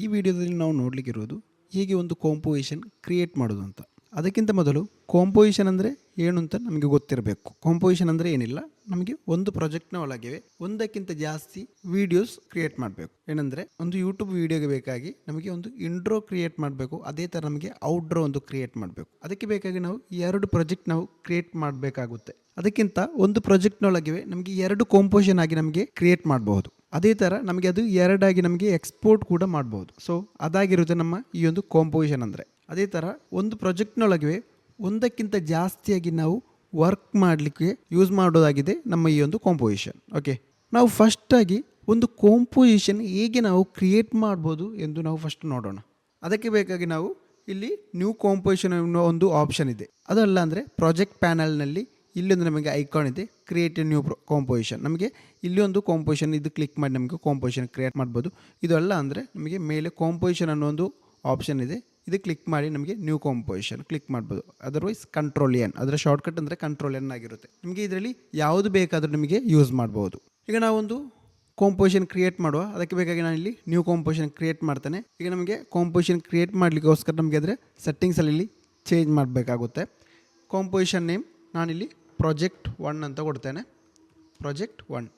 ಈ ವಿಡಿಯೋದಲ್ಲಿ ನಾವು ನೋಡಲಿಕ್ಕಿರೋದು ಹೇಗೆ ಒಂದು ಕಾಂಪೋಸಿಷನ್ ಕ್ರಿಯೇಟ್ ಮಾಡೋದು ಅಂತ. ಅದಕ್ಕಿಂತ ಮೊದಲು ಕಾಂಪೋಸಿಷನ್ ಅಂದರೆ ಏನು ಅಂತ ನಮಗೆ ಗೊತ್ತಿರಬೇಕು. ಕಾಂಪೋಸಿಷನ್ ಅಂದರೆ ಏನಿಲ್ಲ, ನಮಗೆ ಒಂದು ಪ್ರಾಜೆಕ್ಟ್ನ ಒಳಗೆ ಒಂದಕ್ಕಿಂತ ಜಾಸ್ತಿ ವಿಡಿಯೋಸ್ ಕ್ರಿಯೇಟ್ ಮಾಡಬೇಕು. ಏನಂದರೆ ಒಂದು ಯೂಟ್ಯೂಬ್ ವಿಡಿಯೋಗೆ ಬೇಕಾಗಿ ನಮಗೆ ಒಂದು ಇಂಟ್ರೋ ಕ್ರಿಯೇಟ್ ಮಾಡಬೇಕು, ಅದೇ ಥರ ನಮಗೆ ಔಟ್ರೋ ಒಂದು ಕ್ರಿಯೇಟ್ ಮಾಡಬೇಕು. ಅದಕ್ಕೆ ಬೇಕಾಗಿ ನಾವು ಎರಡು ಪ್ರಾಜೆಕ್ಟ್ ನಾವು ಕ್ರಿಯೇಟ್ ಮಾಡಬೇಕಾಗುತ್ತೆ. ಅದಕ್ಕಿಂತ ಒಂದು ಪ್ರಾಜೆಕ್ಟ್ನೊಳಗೆ ನಮಗೆ ಎರಡು ಕಾಂಪೋಸಿಷನ್ ಆಗಿ ನಮಗೆ ಕ್ರಿಯೇಟ್ ಮಾಡಬಹುದು. ಅದೇ ಥರ ನಮಗೆ ಅದು ಎರಡಾಗಿ ನಮಗೆ ಎಕ್ಸ್ಪೋರ್ಟ್ ಕೂಡ ಮಾಡ್ಬೋದು. ಸೊ ಅದಾಗಿರುತ್ತೆ ನಮ್ಮ ಈ ಒಂದು ಕಾಂಪೋಸಿಷನ್ ಅಂದರೆ. ಅದೇ ಥರ ಒಂದು ಪ್ರಾಜೆಕ್ಟ್ನೊಳಗೆ ಒಂದಕ್ಕಿಂತ ಜಾಸ್ತಿಯಾಗಿ ನಾವು ವರ್ಕ್ ಮಾಡಲಿಕ್ಕೆ ಯೂಸ್ ಮಾಡೋದಾಗಿದೆ ನಮ್ಮ ಈ ಒಂದು ಕಾಂಪೋಸಿಷನ್. ಓಕೆ, ನಾವು ಫಸ್ಟಾಗಿ ಒಂದು ಕಾಂಪೋಸಿಷನ್ ಹೇಗೆ ನಾವು ಕ್ರಿಯೇಟ್ ಮಾಡ್ಬೋದು ಎಂದು ನಾವು ಫಸ್ಟ್ ನೋಡೋಣ. ಅದಕ್ಕೆ ಬೇಕಾಗಿ ನಾವು ಇಲ್ಲಿ ನ್ಯೂ ಕಾಂಪೋಸಿಷನ್ ಅನ್ನೋ ಒಂದು ಆಪ್ಷನ್ ಇದೆ. ಅದಲ್ಲ ಅಂದರೆ ಪ್ರಾಜೆಕ್ಟ್ ಪ್ಯಾನಲ್ನಲ್ಲಿ ಇಲ್ಲೊಂದು ನಮಗೆ ಐಕಾನ್ ಇದೆ, ಕ್ರಿಯೇಟ್ ಎ ನ್ಯೂ ಕಾಂಪೋಸಿಷನ್. ನಮಗೆ ಇಲ್ಲಿ ಒಂದು ಕಾಂಪೋಸಿಷನ್ ಇದು ಕ್ಲಿಕ್ ಮಾಡಿ ನಮಗೆ ಕಾಂಪೋಸಿಷನ್ ಕ್ರಿಯೇಟ್ ಮಾಡ್ಬೋದು. ಇದು ಅಲ್ಲ ಅಂದರೆ ನಮಗೆ ಮೇಲೆ ಕಾಂಪೋಸಿಷನ್ ಅನ್ನೋ ಒಂದು ಆಪ್ಷನ್ ಇದೆ, ಇದು ಕ್ಲಿಕ್ ಮಾಡಿ ನಮಗೆ ನ್ಯೂ ಕಾಂಪೋಸಿಷನ್ ಕ್ಲಿಕ್ ಮಾಡ್ಬೋದು. ಅದರ್ವೈಸ್ ಕಂಟ್ರೋಲ್ ಎನ್, ಅದರ ಶಾರ್ಟ್ಕಟ್ ಅಂದರೆ ಕಂಟ್ರೋಲ್ ಎನ್ ಆಗಿರುತ್ತೆ. ನಿಮಗೆ ಇದರಲ್ಲಿ ಯಾವುದು ಬೇಕಾದರೂ ನಿಮಗೆ ಯೂಸ್ ಮಾಡ್ಬೋದು. ಈಗ ನಾವೊಂದು ಕಾಂಪೋಸಿಷನ್ ಕ್ರಿಯೇಟ್ ಮಾಡುವ. ಅದಕ್ಕೆ ಬೇಕಾಗಿ ನಾನು ಇಲ್ಲಿ ನ್ಯೂ ಕಾಂಪೋಸಿಷನ್ ಕ್ರಿಯೇಟ್ ಮಾಡ್ತೇನೆ. ಈಗ ನಮಗೆ ಕಾಂಪೋಸಿಷನ್ ಕ್ರಿಯೇಟ್ ಮಾಡಲಿಕ್ಕೋಸ್ಕರ ನಮಗೆ ಅದರ ಸೆಟ್ಟಿಂಗ್ಸಲ್ಲಿ ಇಲ್ಲಿ ಚೇಂಜ್ ಮಾಡಬೇಕಾಗುತ್ತೆ. ಕಾಂಪೋಸಿಷನ್ ನೇಮ್ ನಾನಿಲ್ಲಿ ಪ್ರಾಜೆಕ್ಟ್ 1 ಅಂತ ಕೊಡ್ತೇನೆ, ಪ್ರಾಜೆಕ್ಟ್ 1.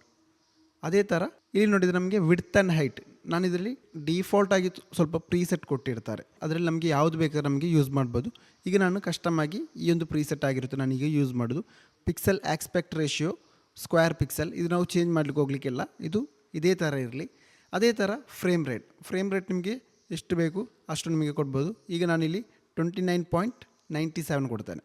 ಅದೇ ಥರ ಇಲ್ಲಿ ನೋಡಿದರೆ ನಮಗೆ ವಿಡ್ತ್ ಆ್ಯಂಡ್ ಹೈಟ್, ನಾನು ಇದರಲ್ಲಿ ಡಿಫಾಲ್ಟ್ ಆಗಿ ಸ್ವಲ್ಪ ಪ್ರೀಸೆಟ್ ಕೊಟ್ಟಿರ್ತಾರೆ, ಅದರಲ್ಲಿ ನಮಗೆ ಯಾವುದು ಬೇಕಾದ್ರೆ ನಮಗೆ ಯೂಸ್ ಮಾಡ್ಬೋದು. ಈಗ ನಾನು ಕಸ್ಟಮ್ ಆಗಿ ಈ ಒಂದು ಪ್ರೀಸೆಟ್ ಆಗಿರುತ್ತೆ ನಾನು ಈಗ ಯೂಸ್ ಮಾಡೋದು. Pixel aspect ratio square pixel, ಇದು ನಾವು ಚೇಂಜ್ ಮಾಡಲಿಕ್ಕೆ ಹೋಗಲಿಕ್ಕಿಲ್ಲ, ಇದು ಇದೇ ಥರ ಇರಲಿ. ಅದೇ ಥರ ಫ್ರೇಮ್ ರೇಟ್ ನಿಮಗೆ ಎಷ್ಟು ಬೇಕು ಅಷ್ಟು ನಿಮಗೆ ಕೊಡ್ಬೋದು. ಈಗ ನಾನಿಲ್ಲಿ 29.97 ಕೊಡ್ತೇನೆ.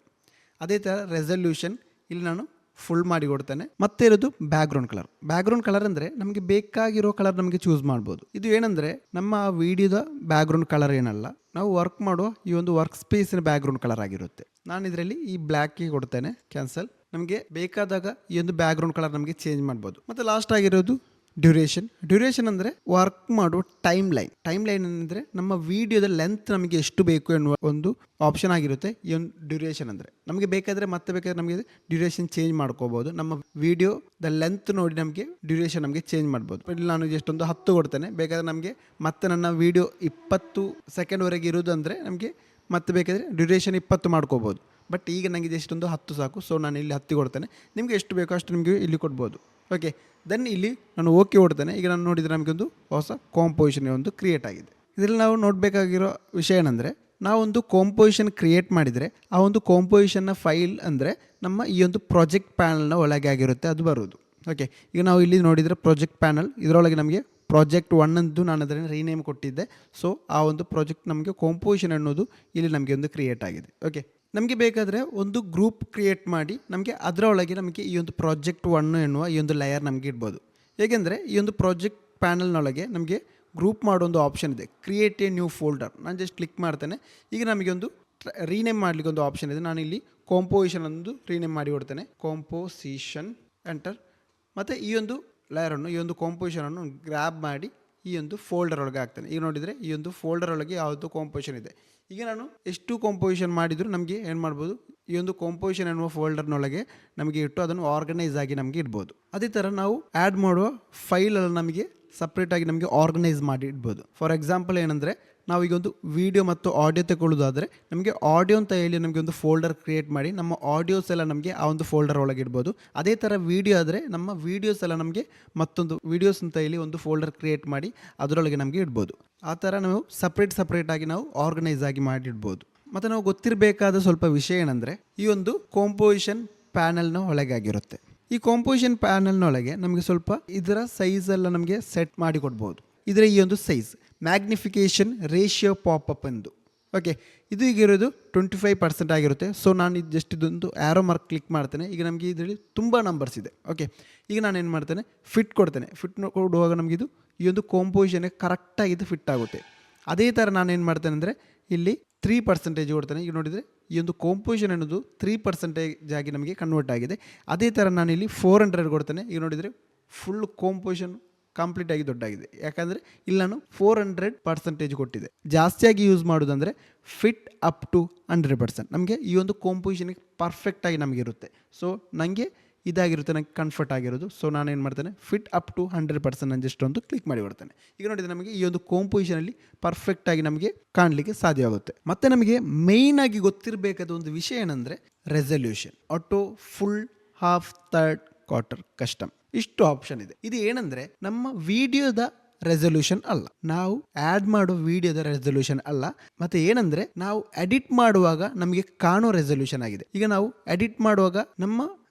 ಅದೇ ಥರ ರೆಸಲ್ಯೂಷನ್ ಇಲ್ಲಿ ನಾನು ಫುಲ್ ಮಾಡಿ ಕೊಡ್ತೇನೆ. ಮತ್ತೆ ಇರೋದು ಬ್ಯಾಕ್ಗ್ರೌಂಡ್ ಕಲರ್ ಅಂದರೆ ನಮಗೆ ಬೇಕಾಗಿರೋ ಕಲರ್ ನಮಗೆ ಚೂಸ್ ಮಾಡ್ಬೋದು. ಇದು ಏನಂದರೆ ನಮ್ಮ ವಿಡಿಯೋದ ಬ್ಯಾಕ್ಗ್ರೌಂಡ್ ಕಲರ್ ಏನಲ್ಲ, ನಾವು ವರ್ಕ್ ಮಾಡುವ ಈ ಒಂದು ವರ್ಕ್ ಸ್ಪೇಸಿನ ಬ್ಯಾಕ್ಗ್ರೌಂಡ್ ಕಲರ್ ಆಗಿರುತ್ತೆ. ನಾನು ಇದರಲ್ಲಿ ಈ ಬ್ಲ್ಯಾಕಿಗೆ ಕೊಡ್ತೇನೆ, ಕ್ಯಾನ್ಸಲ್. ನಮಗೆ ಬೇಕಾದಾಗ ಈ ಒಂದು ಬ್ಯಾಕ್ಗ್ರೌಂಡ್ ಕಲರ್ ನಮಗೆ ಚೇಂಜ್ ಮಾಡ್ಬೋದು. ಮತ್ತು ಲಾಸ್ಟ್ ಆಗಿರೋದು ಡ್ಯೂರೇಷನ್ ಅಂದರೆ ವರ್ಕ್ ಮಾಡುವ ಟೈಮ್ ಲೈನ್ ಅಂದರೆ ನಮ್ಮ ವಿಡಿಯೋದ ಲೆಂತ್ ನಮಗೆ ಎಷ್ಟು ಬೇಕು ಎನ್ನುವ ಒಂದು ಆಪ್ಷನ್ ಆಗಿರುತ್ತೆ. ಈ ಒಂದು ಡ್ಯೂರೇಷನ್ ಅಂದರೆ ನಮಗೆ ಬೇಕಾದರೆ ನಮಗೆ ಡ್ಯೂರೇಷನ್ ಚೇಂಜ್ ಮಾಡ್ಕೋಬಹುದು. ನಮ್ಮ ವಿಡಿಯೋದ ಲೆಂತ್ ನೋಡಿ ನಮಗೆ ಡ್ಯೂರೇಷನ್ ನಮಗೆ ಚೇಂಜ್ ಮಾಡ್ಬೋದು. ಇಲ್ಲಿ ನಾನು ಎಷ್ಟೊಂದು 10 ಕೊಡ್ತೇನೆ. ಬೇಕಾದರೆ ನಮಗೆ ಮತ್ತೆ ನನ್ನ ವಿಡಿಯೋ 20 ಸೆಕೆಂಡ್ವರೆಗೆ ಇರೋದು ಅಂದರೆ ನಮಗೆ ಮತ್ತೆ ಬೇಕಾದರೆ ಡ್ಯೂರೇಷನ್ 20 ಮಾಡ್ಕೋಬೋದು. ಬಟ್ ಈಗ ನನಗೆ ಎಷ್ಟೊಂದು 10 ಸಾಕು, ಸೊ ನಾನು ಇಲ್ಲಿ 10 ಕೊಡ್ತೇನೆ. ನಿಮಗೆ ಎಷ್ಟು ಬೇಕೋ ಅಷ್ಟು ನಿಮಗೆ ಇಲ್ಲಿ ಕೊಡ್ಬೋದು. ಓಕೆ, ದೆನ್ ಇಲ್ಲಿ ನಾನು ಓಕೆ ಕೊಡ್ತೇನೆ. ಈಗ ನಾನು ನೋಡಿದರೆ ನಮಗೊಂದು ಹೊಸ ಕಾಂಪೋಸಿಷನ್ ಒಂದು ಕ್ರಿಯೇಟ್ ಆಗಿದೆ. ಇದರಲ್ಲಿ ನಾವು ನೋಡಬೇಕಾಗಿರೋ ವಿಷಯ ಏನಂದರೆ, ನಾವೊಂದು ಕಾಂಪೋಸಿಷನ್ ಕ್ರಿಯೇಟ್ ಮಾಡಿದರೆ ಆ ಒಂದು ಕಾಂಪೋಸಿಷನ್ನ ಫೈಲ್ ಅಂದರೆ ನಮ್ಮ ಈ ಒಂದು ಪ್ರಾಜೆಕ್ಟ್ ಪ್ಯಾನಲ್ನ ಒಳಗೆ ಆಗಿರುತ್ತೆ ಅದು ಬರೋದು. ಓಕೆ, ಈಗ ನಾವು ಇಲ್ಲಿ ನೋಡಿದರೆ ಪ್ರಾಜೆಕ್ಟ್ ಪ್ಯಾನಲ್, ಇದರೊಳಗೆ ನಮಗೆ ಪ್ರಾಜೆಕ್ಟ್ 1 ಅಂದು ನಾನು ಅದನ್ನು ರೀನೇಮ್ ಕೊಟ್ಟಿದ್ದೆ. ಸೊ ಆ ಒಂದು ಪ್ರಾಜೆಕ್ಟ್ ನಮಗೆ ಕಾಂಪೋಸಿಷನ್ ಅನ್ನೋದು ಇಲ್ಲಿ ನಮಗೆ ಒಂದು ಕ್ರಿಯೇಟ್ ಆಗಿದೆ. ಓಕೆ, ನಮಗೆ ಬೇಕಾದರೆ ಒಂದು ಗ್ರೂಪ್ ಕ್ರಿಯೇಟ್ ಮಾಡಿ ನಮಗೆ ಅದರೊಳಗೆ ನಮಗೆ ಈ ಒಂದು ಪ್ರಾಜೆಕ್ಟ್ 1 ಎನ್ನುವ ಈ ಒಂದು ಲೇಯರ್ ನಮಗೆ ಇಡ್ಬೋದು. ಹೇಗೆಂದರೆ ಈ ಒಂದು ಪ್ರಾಜೆಕ್ಟ್ ಪ್ಯಾನಲ್ನೊಳಗೆ ನಮಗೆ ಗ್ರೂಪ್ ಮಾಡೋ ಒಂದು ಆಪ್ಷನ್ ಇದೆ, ಕ್ರಿಯೇಟ್ ಎ ನ್ಯೂ ಫೋಲ್ಡರ್. ನಾನು ಜಸ್ಟ್ ಕ್ಲಿಕ್ ಮಾಡ್ತೇನೆ. ಈಗ ನಮಗೆ ಒಂದು ರೀನೇಮ್ ಮಾಡಲಿಕ್ಕೆ ಒಂದು ಆಪ್ಷನ್ ಇದೆ. ನಾನು ಇಲ್ಲಿ ಕಾಂಪೋಸಿಷನ್ ಒಂದು ರೀನೇಮ್ ಮಾಡಿ ಕೊಡ್ತೇನೆ, ಕಾಂಪೋಸಿಷನ್ ಎಂಟರ್. ಮತ್ತು ಈ ಒಂದು ಲೇಯರನ್ನು, ಈ ಒಂದು ಕಾಂಪೋಸಿಷನನ್ನು ಗ್ರ್ಯಾಬ್ ಮಾಡಿ ಈ ಒಂದು ಫೋಲ್ಡರ್ ಒಳಗೆ ಹಾಕ್ತೇನೆ. ಈಗ ನೋಡಿದರೆ ಈ ಒಂದು ಫೋಲ್ಡರ್ ಒಳಗೆ ಯಾವುದು ಕಾಂಪೋಸಿಷನ್ ಇದೆ. ಈಗ ನಾನು ಎಷ್ಟು ಕಾಂಪೋಸಿಷನ್ ಮಾಡಿದರೂ ನಮಗೆ ಏನು ಮಾಡ್ಬೋದು, ಈ ಒಂದು ಕಾಂಪೋಸಿಷನ್ ಎನ್ನುವ ಫೋಲ್ಡರ್ನೊಳಗೆ ನಮಗೆ ಇಟ್ಟು ಅದನ್ನು ಆರ್ಗನೈಸ್ ಆಗಿ ನಮಗೆ ಇಡ್ಬೋದು. ಅದೇ ಥರ ನಾವು ಆ್ಯಡ್ ಮಾಡುವ ಫೈಲಲ್ಲಿ ನಮಗೆ ಸಪ್ರೇಟಾಗಿ ನಮಗೆ ಆರ್ಗನೈಸ್ ಮಾಡಿ ಇಡ್ಬೋದು. ಫಾರ್ ಎಕ್ಸಾಂಪಲ್ ಏನಂದರೆ, ನಾವು ಈಗ ಒಂದು ವಿಡಿಯೋ ಮತ್ತು ಆಡಿಯೋ ತಗೊಳ್ಳೋದಾದರೆ ನಮಗೆ ಆಡಿಯೋ ಅಂತ ಹೇಳಿ ನಮಗೆ ಒಂದು ಫೋಲ್ಡರ್ ಕ್ರಿಯೇಟ್ ಮಾಡಿ ನಮ್ಮ ಆಡಿಯೋಸ್ ಎಲ್ಲ ನಮಗೆ ಆ ಒಂದು ಫೋಲ್ಡರ್ ಒಳಗೆ ಇಡ್ಬೋದು. ಅದೇ ಥರ ವಿಡಿಯೋ ಆದರೆ ನಮ್ಮ ವೀಡಿಯೋಸ್ ಎಲ್ಲ ನಮಗೆ ಮತ್ತೊಂದು ವಿಡಿಯೋಸ್ ಅಂತ ಹೇಳಿ ಒಂದು ಫೋಲ್ಡರ್ ಕ್ರಿಯೇಟ್ ಮಾಡಿ ಅದರೊಳಗೆ ನಮಗೆ ಇಡ್ಬೋದು. ಆ ಥರ ನಾವು ಸಪ್ರೇಟಾಗಿ ನಾವು ಆರ್ಗನೈಸ್ ಆಗಿ ಮಾಡಿಡ್ಬೋದು. ಮತ್ತು ನಾವು ಗೊತ್ತಿರಬೇಕಾದ ಸ್ವಲ್ಪ ವಿಷಯ ಏನಂದರೆ, ಈ ಒಂದು ಕಾಂಪೋಸಿಷನ್ ಪ್ಯಾನಲ್ನ ಒಳಗೆ ಆಗಿರುತ್ತೆ. ಈ ಕಾಂಪೋಸಿಷನ್ ಪ್ಯಾನಲ್ನೊಳಗೆ ನಮಗೆ ಸ್ವಲ್ಪ ಇದರ ಸೈಜೆಲ್ಲ ನಮಗೆ ಸೆಟ್ ಮಾಡಿ ಕೊಡ್ಬೋದು. ಇದರ ಈ ಒಂದು ಸೈಜ್ ಮ್ಯಾಗ್ನಿಫಿಕೇಷನ್ ರೇಷಿಯೋ ಪಾಪಪ್ ಎಂದು. ಓಕೆ, ಇದು ಈಗಿರೋದು 25% ಆಗಿರುತ್ತೆ. ಸೊ ನಾನು ಇದು ಜಸ್ಟ್ ಇದೊಂದು ಆ್ಯರೋ ಮಾರ್ಕ್ ಕ್ಲಿಕ್ ಮಾಡ್ತೇನೆ. ಈಗ ನಮಗೆ ಇದರಲ್ಲಿ ತುಂಬ ನಂಬರ್ಸ್ ಇದೆ. ಓಕೆ, ಈಗ ನಾನು ಏನು ಮಾಡ್ತೇನೆ, ಫಿಟ್ ಕೊಡ್ತೇನೆ. ಫಿಟ್ ಕೊಡುವಾಗ ನಮಗಿದು ಈ ಒಂದು ಕಾಂಪೋಸಿಷನ್ಗೆ ಕರೆಕ್ಟಾಗಿದ್ದು ಫಿಟ್ ಆಗುತ್ತೆ. ಅದೇ ಥರ ನಾನು ಏನು ಮಾಡ್ತೇನೆ ಅಂದರೆ ಇಲ್ಲಿ 3% ಕೊಡ್ತೇನೆ. ಈಗ ನೋಡಿದರೆ ಈ ಒಂದು ಕಾಂಪೋಸಿಷನ್ ಅನ್ನೋದು 3% ಆಗಿ ನಮಗೆ ಕನ್ವರ್ಟ್ ಆಗಿದೆ. ಅದೇ ಥರ ನಾನು ಇಲ್ಲಿ 400 ಕೊಡ್ತೇನೆ. ಈಗ ನೋಡಿದರೆ ಫುಲ್ ಕಾಂಪೋಸಿಷನ್ ಕಂಪ್ಲೀಟಾಗಿ ದೊಡ್ಡಾಗಿದೆ. ಯಾಕಂದರೆ ಇಲ್ಲಿ ನಾನು 400% ಕೊಟ್ಟಿದೆ. ಜಾಸ್ತಿಯಾಗಿ ಯೂಸ್ ಮಾಡೋದಂದರೆ ಫಿಟ್ ಅಪ್ ಟು 100%. ನಮಗೆ ಈ ಒಂದು ಕಾಂಪೋಸಿಷನ್ಗೆ ಪರ್ಫೆಕ್ಟಾಗಿ ನಮಗಿರುತ್ತೆ. ಸೊ ನನಗೆ ಇದಾಗಿರುತ್ತೆ ನನಗೆ ಕಂಫರ್ಟ್ ಆಗಿರೋದು. ಸೊ ನಾನು ಏನು ಮಾಡ್ತೇನೆ, ಫಿಟ್ ಅಪ್ ಟು 100% ನಾನು ಜಸ್ಟ್ ಒಂದು ಕ್ಲಿಕ್ ಮಾಡಿ ಕೊಡ್ತೇನೆ. ಈಗ ನೋಡಿದರೆ ನಮಗೆ ಈ ಒಂದು ಕಾಂಪೋಸಿಷನಲ್ಲಿ ಪರ್ಫೆಕ್ಟಾಗಿ ನಮಗೆ ಕಾಣಲಿಕ್ಕೆ ಸಾಧ್ಯವಾಗುತ್ತೆ. ಮತ್ತು ನಮಗೆ ಮೇಯ್ನಾಗಿ ಗೊತ್ತಿರಬೇಕಾದ ಒಂದು ವಿಷಯ ಏನಂದರೆ resolution, auto, full, half, third, quarter, custom, ಇಷ್ಟು ಆಪ್ಷನ್ ಇದೆ. ಇದು ಏನಂದರೆ ನಮ್ಮ ವಿಡಿಯೋದ ರೆಸಲ್ಯೂಷನ್ ಅಲ್ಲ, ನಾವು ಆ್ಯಡ್ ಮಾಡೋ ವಿಡಿಯೋದ ರೆಸಲ್ಯೂಷನ್ ಅಲ್ಲ. ಮತ್ತೆ ಏನಂದ್ರೆ ನಾವು ಎಡಿಟ್ ಮಾಡುವಾಗ ನಮಗೆ ಕಾಣೋ ರೆಸಲ್ಯೂಷನ್ ಆಗಿದೆ. ಈಗ ನಾವು ಎಡಿಟ್ ಮಾಡುವಾಗ ನಮ್ಮ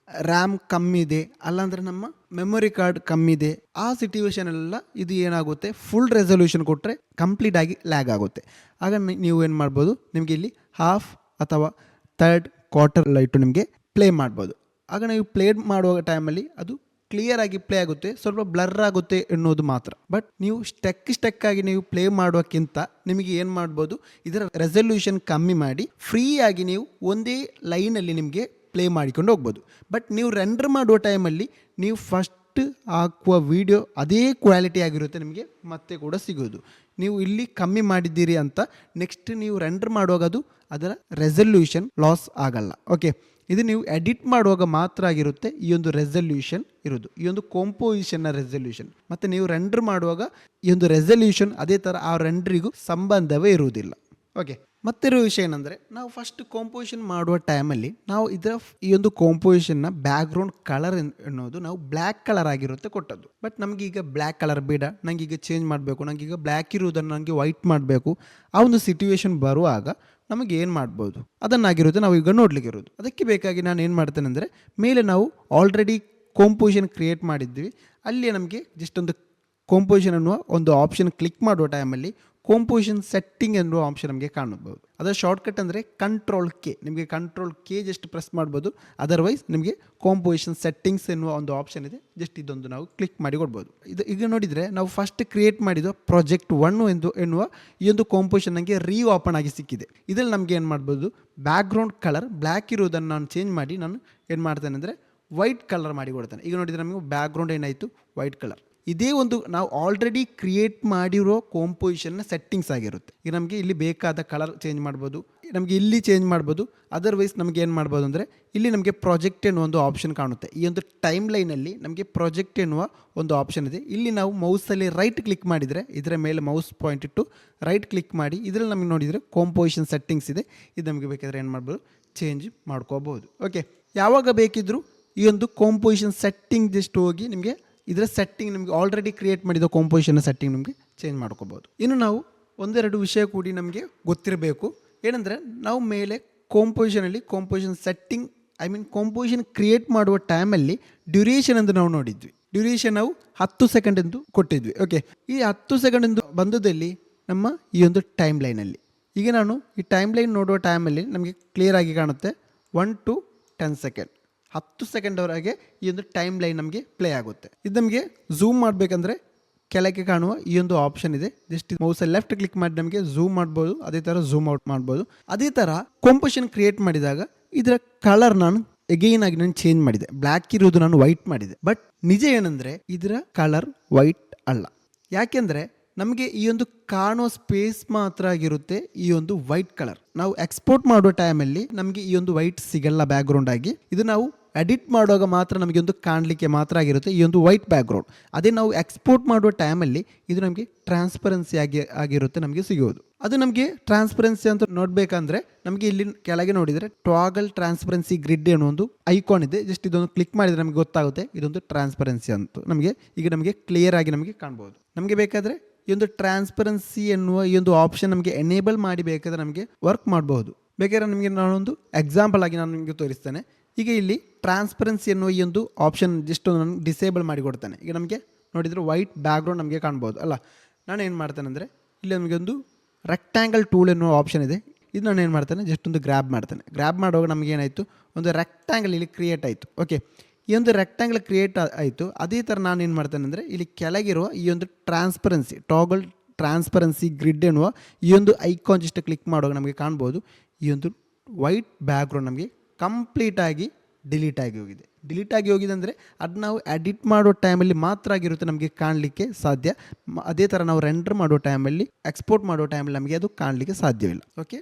ರ್ಯಾಮ್ ಕಮ್ಮಿ ಇದೆ, ಅಲ್ಲಾಂದ್ರೆ ನಮ್ಮ ಮೆಮೊರಿ ಕಾರ್ಡ್ ಕಮ್ಮಿ ಇದೆ, ಆ ಸಿಚುವೇಶನ್ ಎಲ್ಲ ಇದು ಏನಾಗುತ್ತೆ, ಫುಲ್ ರೆಸಲ್ಯೂಷನ್ ಕೊಟ್ಟರೆ ಕಂಪ್ಲೀಟ್ ಆಗಿ ಲ್ಯಾಗ್ ಆಗುತ್ತೆ. ಆಗ ನೀವು ಏನು ಮಾಡ್ಬೋದು, ನಿಮಗೆ ಇಲ್ಲಿ ಹಾಫ್ ಅಥವಾ ಥರ್ಡ್, ಕ್ವಾರ್ಟರ್ ಲೈಟು ನಿಮಗೆ ಪ್ಲೇ ಮಾಡ್ಬೋದು. ಆಗ ನೀವು ಪ್ಲೇ ಮಾಡುವ ಟೈಮಲ್ಲಿ ಅದು ಕ್ಲಿಯರ್ ಆಗಿ ಪ್ಲೇ ಆಗುತ್ತೆ, ಸ್ವಲ್ಪ ಬ್ಲರ್ ಆಗುತ್ತೆ ಎನ್ನುವುದು ಮಾತ್ರ. ಬಟ್ ನೀವು ಸ್ಟೆಕ್ ಆಗಿ ನೀವು ಪ್ಲೇ ಮಾಡೋಕ್ಕಿಂತ ನಿಮಗೆ ಏನು ಮಾಡ್ಬೋದು, ಇದರ ರೆಸಲ್ಯೂಷನ್ ಕಮ್ಮಿ ಮಾಡಿ ಫ್ರೀಯಾಗಿ ನೀವು ಒಂದೇ ಲೈನಲ್ಲಿ ನಿಮಗೆ ಪ್ಲೇ ಮಾಡಿಕೊಂಡು ಹೋಗ್ಬೋದು. ಬಟ್ ನೀವು ರೆಂಡರ್ ಮಾಡುವ ಟೈಮಲ್ಲಿ ನೀವು ಫಸ್ಟ್ ಹಾಕುವ ವಿಡಿಯೋ ಅದೇ ಕ್ವಾಲಿಟಿ ಆಗಿರುತ್ತೆ ನಿಮಗೆ ಮತ್ತೆ ಕೂಡ ಸಿಗೋದು. ನೀವು ಇಲ್ಲಿ ಕಮ್ಮಿ ಮಾಡಿದ್ದೀರಿ ಅಂತ ನೆಕ್ಸ್ಟ್ ನೀವು ರೆಂಡರ್ ಮಾಡುವಾಗ ಅದರ ರೆಸಲ್ಯೂಷನ್ ಲಾಸ್ ಆಗಲ್ಲ. ಓಕೆ, ಇದು ನೀವು ಎಡಿಟ್ ಮಾಡುವಾಗ ಮಾತ್ರ ಆಗಿರುತ್ತೆ ಈ ಒಂದು ರೆಸಲ್ಯೂಷನ್ ಇರೋದು, ಈ ಒಂದು ಕಾಂಪೋಸಿಷನ್ನ ರೆಸಲ್ಯೂಷನ್. ಮತ್ತು ನೀವು ರೆಂಡರ್ ಮಾಡುವಾಗ ಈ ಒಂದು ರೆಸಲ್ಯೂಷನ್ ಅದೇ ಥರ ಆ ರೆಂಡರಿಗೂ ಸಂಬಂಧವೇ ಇರುವುದಿಲ್ಲ. ಓಕೆ, ಮತ್ತಿರೋ ವಿಷಯ ಏನಂದರೆ, ನಾವು ಫಸ್ಟ್ ಕಾಂಪೋಸಿಷನ್ ಮಾಡುವ ಟೈಮಲ್ಲಿ ನಾವು ಇದರ ಈ ಒಂದು ಕಾಂಪೋಸಿಷನ್ನ ಬ್ಯಾಕ್ಗ್ರೌಂಡ್ ಕಲರ್ ಎನ್ನುವುದು ನಾವು ಬ್ಲ್ಯಾಕ್ ಕಲರ್ ಆಗಿರುತ್ತೆ ಕೊಟ್ಟದ್ದು. ಬಟ್ ನಮಗೀಗ ಬ್ಲ್ಯಾಕ್ ಕಲರ್ ಬೇಡ, ನನಗೀಗ ಚೇಂಜ್ ಮಾಡಬೇಕು, ನನಗೀಗ ಬ್ಲ್ಯಾಕ್ ಇರುವುದನ್ನು ನನಗೆ ವೈಟ್ ಮಾಡಬೇಕು, ಆ ಒಂದು ಸಿಚುವೇಶನ್ ಬರುವಾಗ ನಮಗೆ ಏನು ಮಾಡ್ಬೋದು ಅದನ್ನಾಗಿರುತ್ತೆ ನಾವು ಈಗ ನೋಡ್ಲಿಕ್ಕೆ ಇರೋದು. ಅದಕ್ಕೆ ಬೇಕಾಗಿ ನಾನು ಏನು ಮಾಡ್ತೇನೆ ಅಂದರೆ, ಮೇಲೆ ನಾವು ಆಲ್ರೆಡಿ ಕಾಂಪೋಸಿಷನ್ ಕ್ರಿಯೇಟ್ ಮಾಡಿದ್ವಿ, ಅಲ್ಲಿ ನಮಗೆ ಜಸ್ಟ್ ಒಂದು ಕಾಂಪೋಸಿಷನ್ ಅನ್ನುವ ಒಂದು ಆಪ್ಷನ್ ಕ್ಲಿಕ್ ಮಾಡುವ ಟೈಮಲ್ಲಿ ಕಾಂಪೋಸಿಷನ್ ಸೆಟ್ಟಿಂಗ್ ಎನ್ನುವ ಆಪ್ಷನ್ ನಮಗೆ ಕಾಣಬಹುದು. ಅದರ ಶಾರ್ಟ್ಕಟ್ ಅಂದರೆ ಕಂಟ್ರೋಲ್ ಕೆ, ನಿಮಗೆ ಕಂಟ್ರೋಲ್ ಕೆ ಜಸ್ಟ್ ಪ್ರೆಸ್ ಮಾಡ್ಬೋದು. ಅದರ್ವೈಸ್ ನಿಮಗೆ ಕಾಂಪೋಸಿಷನ್ ಸೆಟ್ಟಿಂಗ್ಸ್ ಎನ್ನುವ ಒಂದು ಆಪ್ಷನ್ ಇದೆ, ಜಸ್ಟ್ ಇದೊಂದು ನಾವು ಕ್ಲಿಕ್ ಮಾಡಿ ಕೊಡ್ಬೋದು. ಇದು ಈಗ ನೋಡಿದರೆ ನಾವು ಫಸ್ಟ್ ಕ್ರಿಯೇಟ್ ಮಾಡಿದ ಪ್ರಾಜೆಕ್ಟ್ 1 ಎನ್ನುವ ಈ ಒಂದು ಕಾಂಪೋಸಿಷನ್ ನನಗೆ ಓಪನ್ ಆಗಿ ಸಿಕ್ಕಿದೆ. ಇದರಲ್ಲಿ ನಮಗೆ ಏನು ಮಾಡ್ಬೋದು, ಬ್ಯಾಕ್ಗ್ರೌಂಡ್ ಕಲರ್ ಬ್ಲ್ಯಾಕ್ ಇರೋದನ್ನು ನಾನು ಚೇಂಜ್ ಮಾಡಿ ನಾನು ಏನು ಮಾಡ್ತೇನೆ ಅಂದರೆ ವೈಟ್ ಕಲರ್ ಮಾಡಿ ಕೊಡ್ತೇನೆ. ಈಗ ನೋಡಿದರೆ ನಮಗೆ ಬ್ಯಾಕ್ಗ್ರೌಂಡ್ ಏನಾಯಿತು, ವೈಟ್ ಕಲರ್. ಇದೇ ಒಂದು ನಾವು ಆಲ್ರೆಡಿ ಕ್ರಿಯೇಟ್ ಮಾಡಿರೋ ಕಾಂಪೋಸಿಷನ್ನ ಸೆಟ್ಟಿಂಗ್ಸ್ ಆಗಿರುತ್ತೆ. ಈಗ ನಮಗೆ ಇಲ್ಲಿ ಬೇಕಾದ ಕಲರ್ ಚೇಂಜ್ ಮಾಡ್ಬೋದು, ನಮಗೆ ಇಲ್ಲಿ ಚೇಂಜ್ ಮಾಡ್ಬೋದು. ಅದರ್ವೈಸ್ ನಮಗೆ ಏನು ಮಾಡ್ಬೋದು ಅಂದರೆ, ಇಲ್ಲಿ ನಮಗೆ ಪ್ರಾಜೆಕ್ಟ್ ಎನ್ನುವ ಒಂದು ಆಪ್ಷನ್ ಕಾಣುತ್ತೆ. ಈ ಒಂದು ಟೈಮ್ ಲೈನಲ್ಲಿ ನಮಗೆ ಪ್ರಾಜೆಕ್ಟ್ ಎನ್ನುವ ಒಂದು ಆಪ್ಷನ್ ಇದೆ. ಇಲ್ಲಿ ನಾವು ಮೌಸಲ್ಲಿ ರೈಟ್ ಕ್ಲಿಕ್ ಮಾಡಿದರೆ, ಇದರ ಮೇಲೆ ಮೌಸ್ ಪಾಯಿಂಟ್ ಇಟ್ಟು ರೈಟ್ ಕ್ಲಿಕ್ ಮಾಡಿ ಇದರಲ್ಲಿ ನಮಗೆ ನೋಡಿದರೆ ಕಾಂಪೋಸಿಷನ್ ಸೆಟ್ಟಿಂಗ್ಸ್ ಇದೆ. ಇದು ನಮಗೆ ಬೇಕಾದರೆ ಏನು ಮಾಡ್ಬೋದು, ಚೇಂಜ್ ಮಾಡ್ಕೋಬಹುದು. ಓಕೆ, ಯಾವಾಗ ಬೇಕಿದ್ದರೂ ಈ ಒಂದು ಕಾಂಪೋಸಿಷನ್ ಸೆಟ್ಟಿಂಗ್ ಜಸ್ಟ್ ಹೋಗಿ ನಿಮಗೆ ಇದರ ಸೆಟ್ಟಿಂಗ್ ನಿಮಗೆ ಆಲ್ರೆಡಿ ಕ್ರಿಯೇಟ್ ಮಾಡಿದ ಕಾಂಪೋಸಿಷನ್ ಸೆಟ್ಟಿಂಗ್ ನಿಮಗೆ ಚೇಂಜ್ ಮಾಡ್ಕೋಬೋದು. ಇನ್ನು ನಾವು ಒಂದೆರಡು ವಿಷಯ ಕೂಡಿ ನಮಗೆ ಗೊತ್ತಿರಬೇಕು. ಏನಂದರೆ, ನಾವು ಮೇಲೆ ಕಾಂಪೋಸಿಷನ್ ಸೆಟ್ಟಿಂಗ್ ಕಾಂಪೋಸಿಷನ್ ಕ್ರಿಯೇಟ್ ಮಾಡುವ ಟೈಮಲ್ಲಿ ಡ್ಯೂರೇಷನ್ ಎಂದು ನಾವು ನೋಡಿದ್ವಿ. ಡ್ಯೂರೇಷನ್ ನಾವು 10 ಸೆಕೆಂಡ್ ಎಂದು ಕೊಟ್ಟಿದ್ವಿ. ಓಕೆ, ಈ 10 ಸೆಕೆಂಡ್ ಎಂದು ಬಂದದಲ್ಲಿ ನಮ್ಮ ಈ ಒಂದು ಟೈಮ್ ಲೈನಲ್ಲಿ, ಈಗ ನಾನು ಈ ಟೈಮ್ ಲೈನ್ ನೋಡುವ ಟೈಮಲ್ಲಿ ನಮಗೆ ಕ್ಲಿಯರ್ ಆಗಿ ಕಾಣುತ್ತೆ 1 to 10 ಸೆಕೆಂಡ್, 10 ಸೆಕೆಂಡ್ವರೆಗೆ ಈ ಒಂದು ಟೈಮ್ ಲೈನ್ ನಮಗೆ ಪ್ಲೇ ಆಗುತ್ತೆ. ಇದು ನಮಗೆ ಝೂಮ್ ಮಾಡಬೇಕಂದ್ರೆ ಕೆಳಗೆ ಕಾಣುವ ಈ ಒಂದು ಆಪ್ಷನ್ ಇದೆ, ಜಸ್ಟ್ ಮೌಸಲ್ಲಿ ಲೆಫ್ಟ್ ಕ್ಲಿಕ್ ಮಾಡಿ ನಮಗೆ ಝೂಮ್ ಮಾಡ್ಬೋದು, ಅದೇ ಥರ ಝೂಮ್ ಔಟ್ ಮಾಡ್ಬೋದು. ಅದೇ ಥರ ಕಾಂಪೋಸಿಷನ್ ಕ್ರಿಯೇಟ್ ಮಾಡಿದಾಗ ಇದರ ಕಲರ್ ನಾನು ಎಗೈನ್ ಆಗಿ ನಾನು ಚೇಂಜ್ ಮಾಡಿದೆ, ಬ್ಲ್ಯಾಕ್ ಇರೋದು ನಾನು ವೈಟ್ ಮಾಡಿದೆ. ಬಟ್ ನಿಜ ಏನಂದರೆ ಇದರ ಕಲರ್ ವೈಟ್ ಅಲ್ಲ. ಯಾಕೆಂದರೆ ನಮಗೆ ಈ ಒಂದು ಕಾಣೋ ಸ್ಪೇಸ್ ಮಾತ್ರ ಆಗಿರುತ್ತೆ ಈ ಒಂದು ವೈಟ್ ಕಲರ್. ನಾವು ಎಕ್ಸ್ಪೋರ್ಟ್ ಮಾಡೋ ಟೈಮಲ್ಲಿ ನಮಗೆ ಈ ಒಂದು ವೈಟ್ ಸಿಗಲ್ಲ ಬ್ಯಾಕ್ಗ್ರೌಂಡ್ ಆಗಿ. ಇದು ನಾವು ಎಡಿಟ್ ಮಾಡುವಾಗ ಮಾತ್ರ ನಮಗೆ ಒಂದು ಕಾಣಲಿಕ್ಕೆ ಮಾತ್ರ ಆಗಿರುತ್ತೆ ಈ ಒಂದು ವೈಟ್ ಬ್ಯಾಕ್ಗ್ರೌಂಡ್. ಅದೇ ನಾವು ಎಕ್ಸ್ಪೋರ್ಟ್ ಮಾಡುವ ಟೈಮಲ್ಲಿ ಇದು ನಮಗೆ ಟ್ರಾನ್ಸ್ಪರೆನ್ಸಿ ಆಗಿರುತ್ತೆ ನಮಗೆ ಸಿಗೋದು. ಅದು ನಮಗೆ ಟ್ರಾನ್ಸ್ಪರೆನ್ಸಿ ಅಂತ ನೋಡಬೇಕಂದ್ರೆ ನಮಗೆ ಇಲ್ಲಿ ಕೆಳಗೆ ನೋಡಿದರೆ ಟಾಗಲ್ ಟ್ರಾನ್ಸ್ಪರೆನ್ಸಿ ಗ್ರಿಡ್ ಅನ್ನೋ ಒಂದು ಐಕಾನ್ ಇದೆ. ಜಸ್ಟ್ ಇದೊಂದು ಕ್ಲಿಕ್ ಮಾಡಿದರೆ ನಮಗೆ ಗೊತ್ತಾಗುತ್ತೆ ಇದೊಂದು ಟ್ರಾನ್ಸ್ಪರೆನ್ಸಿ ಅಂತ. ನಮಗೆ ಕ್ಲಿಯರ್ ಆಗಿ ನಮಗೆ ಕಾಣ್ಬೋದು. ನಮಗೆ ಬೇಕಾದರೆ ಈ ಒಂದು ಟ್ರಾನ್ಸ್ಪರೆನ್ಸಿ ಎನ್ನುವ ಈ ಒಂದು ಆಪ್ಷನ್ ನಮಗೆ ಎನೇಬಲ್ ಮಾಡಿ ಬೇಕಾದರೆ ನಮಗೆ ವರ್ಕ್ ಮಾಡಬಹುದು. ಬೇಕಾದ್ರೆ ನಿಮಗೆ ನಾನೊಂದು ಎಕ್ಸಾಂಪಲ್ ಆಗಿ ನಾನು ನಿಮಗೆ ತೋರಿಸ್ತೇನೆ. ಈಗ ಇಲ್ಲಿ ಟ್ರಾನ್ಸ್ಪರೆನ್ಸಿ ಎನ್ನುವ ಈ ಒಂದು ಆಪ್ಷನ್ ಜಸ್ಟ್ ನಾನು ಡಿಸೇಬಲ್ ಮಾಡಿ ಕೊಡ್ತೇನೆ. ಈಗ ನಮಗೆ ನೋಡಿದರೆ ವೈಟ್ ಬ್ಯಾಕ್ಗ್ರೌಂಡ್ ನಮಗೆ ಕಾಣ್ಬೋದು ಅಲ್ಲ. ನಾನು ಏನು ಮಾಡ್ತೇನೆ ಅಂದರೆ, ಇಲ್ಲಿ ನಮಗೆ ಒಂದು ರೆಕ್ಟ್ಯಾಂಗಲ್ ಟೂಲ್ ಎನ್ನುವ ಆಪ್ಷನ್ ಇದೆ. ಇದು ನಾನು ಏನು ಮಾಡ್ತೇನೆ, ಜಸ್ಟ್ ಒಂದು ಗ್ರ್ಯಾಬ್ ಮಾಡ್ತೇನೆ. ಗ್ರ್ಯಾಬ್ ಮಾಡುವಾಗ ನಮಗೆ ಏನಾಯಿತು, ಒಂದು ರೆಕ್ಟ್ಯಾಂಗಲ್ ಇಲ್ಲಿ ಕ್ರಿಯೇಟ್ ಆಯಿತು. ಓಕೆ, ಈ ಒಂದು ರೆಕ್ಟ್ಯಾಂಗಲ್ ಕ್ರಿಯೇಟ್ ಆಯಿತು. ಅದೇ ಥರ ನಾನು ಏನು ಮಾಡ್ತೇನೆ ಅಂದರೆ, ಇಲ್ಲಿ ಕೆಳಗಿರುವ ಈ ಒಂದು ಟ್ರಾನ್ಸ್ಪರೆನ್ಸಿ ಟಾಗಲ್ ಟ್ರಾನ್ಸ್ಪರೆನ್ಸಿ ಗ್ರಿಡ್ ಎನ್ನುವ ಈ ಒಂದು ಐಕಾನ್ ಜಸ್ಟ್ ಕ್ಲಿಕ್ ಮಾಡುವಾಗ ನಮಗೆ ಕಾಣ್ಬೋದು ಈ ಒಂದು ವೈಟ್ ಬ್ಯಾಕ್ಗ್ರೌಂಡ್ ನಮಗೆ ಕಂಪ್ಲೀಟಾಗಿ ಡಿಲೀಟ್ ಆಗಿ ಹೋಗಿದೆ ಅಂದರೆ ಅದು ನಾವು ಎಡಿಟ್ ಮಾಡೋ ಟೈಮಲ್ಲಿ ಮಾತ್ರ ಆಗಿರುತ್ತೆ ನಮಗೆ ಕಾಣಲಿಕ್ಕೆ ಸಾಧ್ಯ. ಅದೇ ಥರ ನಾವು ರೆಂಡರ್ ಮಾಡೋ ಟೈಮಲ್ಲಿ, ಎಕ್ಸ್ಪೋರ್ಟ್ ಮಾಡೋ ಟೈಮಲ್ಲಿ ನಮಗೆ ಅದು ಕಾಣಲಿಕ್ಕೆ ಸಾಧ್ಯವಿಲ್ಲ. ಓಕೆ.